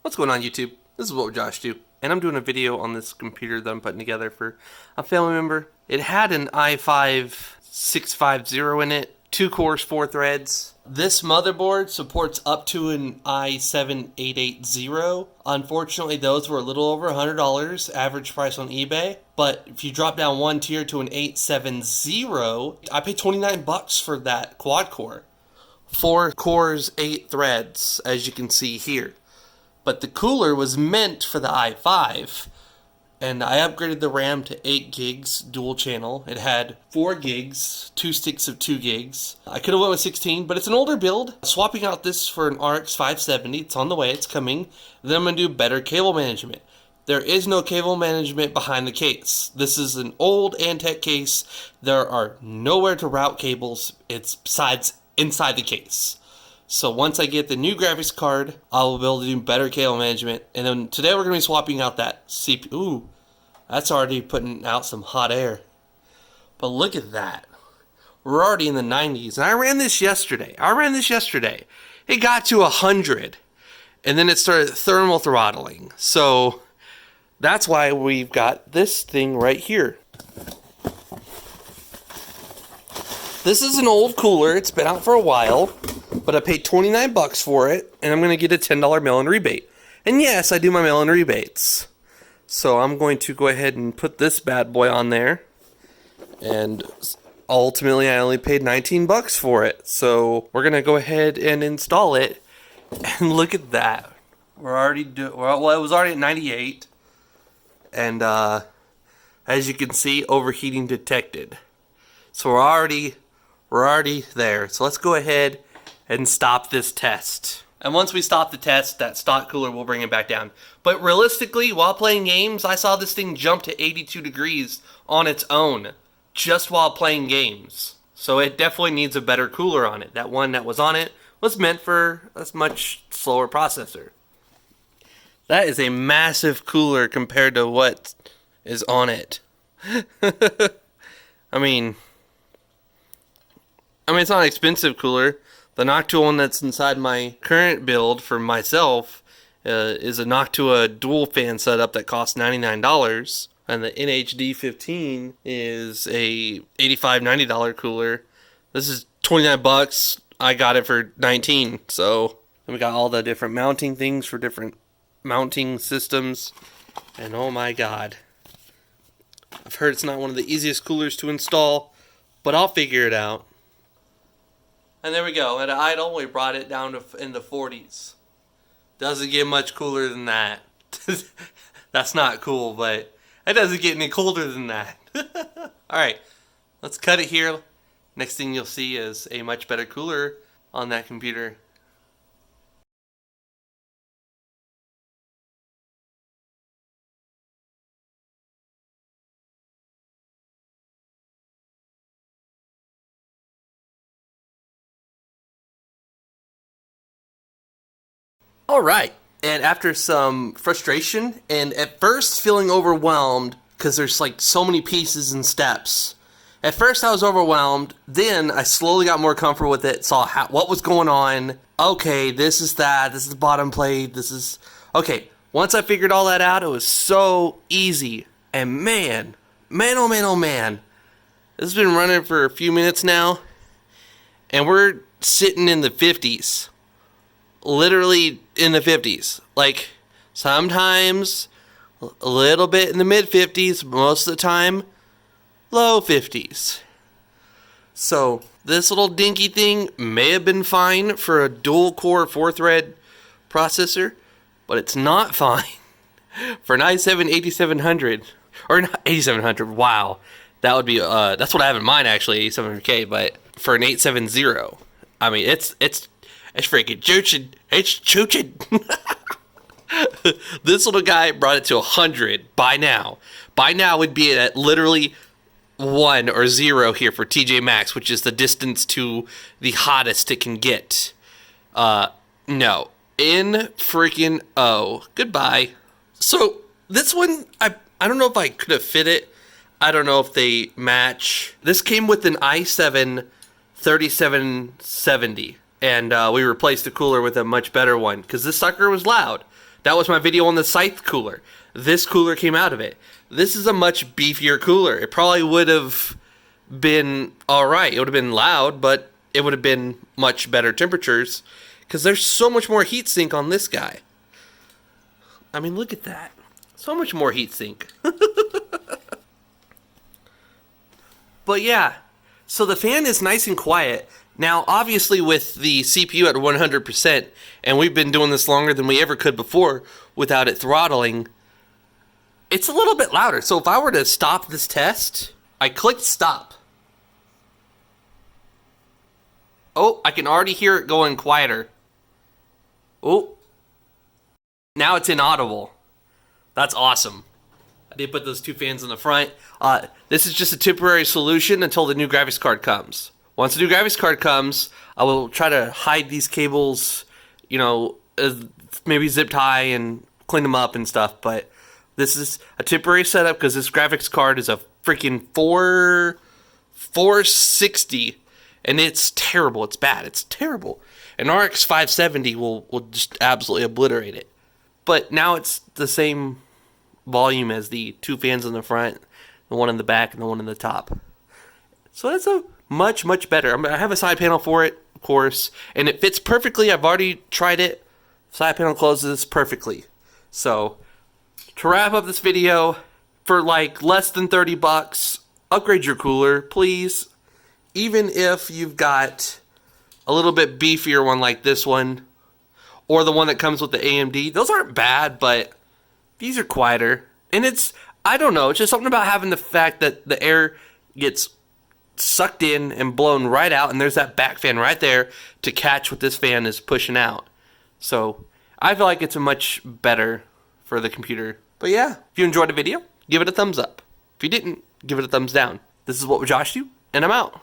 What's going on, YouTube? This is What Would Josh Do? And I'm doing a video on this computer that I'm putting together for a family member. It had an i5 650 in it, 2 cores, 4 threads. This motherboard supports up to an i7 880. Unfortunately, those were a little over $100, average price on eBay. But if you drop down one tier to an 870, I paid $29 for that quad core. 4 cores, 8 threads, as you can see here. But the cooler was meant for the i5, and I upgraded the RAM to 8 gigs dual channel. It had 4 gigs, 2 sticks of 2 gigs. I could have went with 16, but it's an older build. Swapping out this for an RX 570, it's on the way, it's coming. Then I'm going to do better cable management. There is no cable management behind the case. This is an old Antec case. There are nowhere to route cables. It's besides inside the case. So once I get the new graphics card, I will be able to do better cable management. And then today we're going to be swapping out that CPU. Ooh, that's already putting out some hot air. But look at that. We're already in the 90s. And I ran this yesterday. It got to 100. And then it started thermal throttling. So that's why we've got this thing right here. This is an old cooler. It's been out for a while. But I paid $29 for it, and I'm going to get a $10 mail-in rebate. And yes, I do my mail-in rebates. So I'm going to go ahead and put this bad boy on there. And ultimately, I only paid $19 for it. So we're going to go ahead and install it. And look at that. We're already well, it was already at 98. And as you can see, overheating detected. So we're already there. So let's go ahead and stop this test. And once we stop the test, that stock cooler will bring it back down. But realistically, while playing games, I saw this thing jump to 82 degrees on its own, just while playing games. So it definitely needs a better cooler on it. That one that was on it was meant for a much slower processor. That is a massive cooler compared to what is on it. I mean, it's not an expensive cooler. The Noctua one that's inside my current build for myself is a Noctua dual fan setup that costs $99. And the NHD 15 is a $85, $90 cooler. This is $29. I got it for $19. So we got all the different mounting things for different mounting systems. And oh my god. I've heard it's not one of the easiest coolers to install, but I'll figure it out. And there we go. At idle, we brought it down to in the 40s. Doesn't get much cooler than that. That's not cool, but it doesn't get any colder than that. Alright, let's cut it here. Next thing you'll see is a much better cooler on that computer. Alright, and after some frustration, and at first feeling overwhelmed, because there's like so many pieces and steps. At first I was overwhelmed, then I slowly got more comfortable with it, saw what was going on. Okay, this is the bottom plate, this is... Okay, once I figured all that out, it was so easy. And man, oh man. This has been running for a few minutes now, and we're sitting in the 50s. Literally in the 50s. Like, sometimes a little bit in the mid 50s, most of the time low 50s. So this little dinky thing may have been fine for a dual core 4-thread processor, but it's not fine for an i7 8700 or not 8700. Wow, that would be that's what I have in mind actually, 8700K, but for an 870, I mean it's freaking chooching. It's chooching. This little guy brought it to 100 by now. By now would be at literally 1 or 0 here for TJ Maxx, which is the distance to the hottest it can get. No. In freaking O. Goodbye. So, this one, I don't know if I could have fit it. I don't know if they match. This came with an i7 3770. and we replaced the cooler with a much better one because this sucker was loud. That was my video on the Scythe cooler. This cooler came out of it. This is a much beefier cooler. It probably would have been alright. It would have been loud, but it would have been much better temperatures because there's so much more heatsink on this guy. I mean, look at that. So much more heatsink. But yeah, so the fan is nice and quiet. Now, obviously with the CPU at 100%, and we've been doing this longer than we ever could before without it throttling, it's a little bit louder. So if I were to stop this test, I clicked stop. Oh, I can already hear it going quieter. Oh, now it's inaudible. That's awesome. I did put those two fans in the front. This is just a temporary solution until the new graphics card comes. Once the new graphics card comes, I will try to hide these cables, you know, maybe zip tie and clean them up and stuff. But this is a temporary setup because this graphics card is a freaking 460, and it's terrible. It's bad. It's terrible. An RX 570 will just absolutely obliterate it. But now it's the same volume as the two fans in the front, the one in the back, and the one in the top. So that's a much better. I have a side panel for it, of course, and it fits perfectly. I've already tried it. Side panel closes perfectly. So to wrap up this video, for like less than $30, upgrade your cooler, please. Even if you've got a little bit beefier one like this one, or the one that comes with the AMD, those aren't bad, but these are quieter. And it's, I don't know, it's just something about having the fact that the air gets sucked in and blown right out, and there's that back fan right there to catch what this fan is pushing out. So I feel like it's a much better for the computer. But yeah, if you enjoyed the video, give it a thumbs up. If you didn't, give it a thumbs down. This is What Would Josh Do, and I'm out.